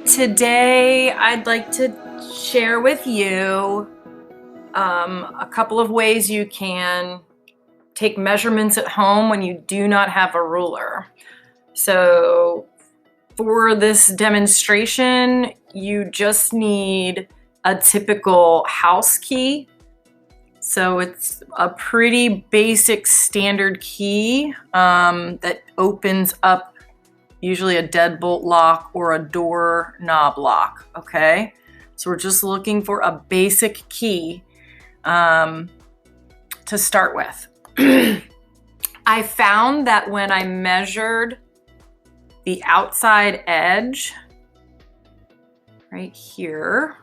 Today, I'd like to share with you a couple of ways you can take measurements at home when you do not have a ruler. So for this demonstration, you just need a typical house key. So it's a pretty basic standard key that opens up usually a deadbolt lock or a door knob lock, okay? So we're just looking for a basic key to start with. I found that when I measured the outside edge right here,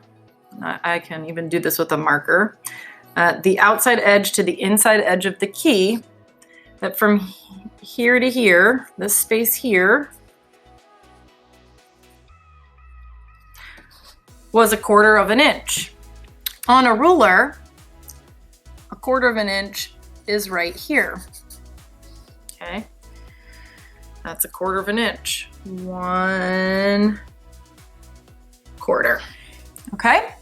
I can even do this with a marker, the outside edge to the inside edge of the key, that from here to here, this space here, was 1/4 of an inch. On a ruler, 1/4 of an inch is right here. Okay, that's 1/4 of an inch. 1/4. Okay,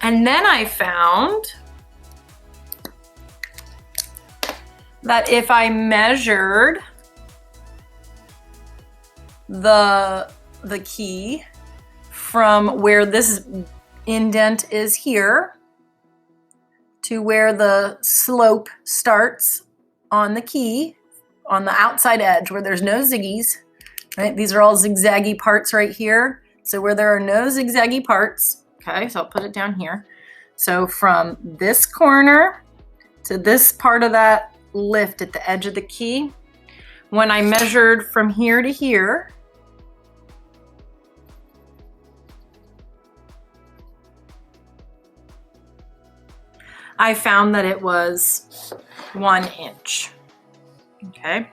and then I found that if I measured the key from where this indent is here to where the slope starts on the key, on the outside edge where there's no ziggies, right? These are all zigzaggy parts right here. So where there are no zigzaggy parts, okay, so I'll put it down here. So from this corner to this part of that lift at the edge of the key, when I measured from here to here, I found that it was 1 inch. Okay,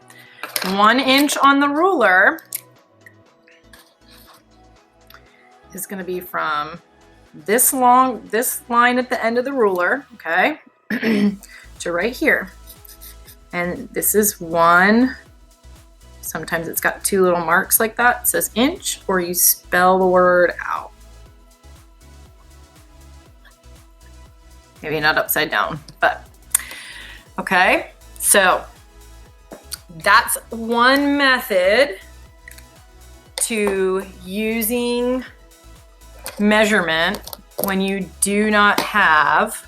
1 inch on the ruler is going to be from this line at the end of the ruler, okay, to right here. And this is 1. Sometimes it's got 2 little marks like that. It says inch, or you spell the word out. Maybe not upside down, but okay. So that's one method to using measurement when you do not have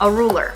a ruler.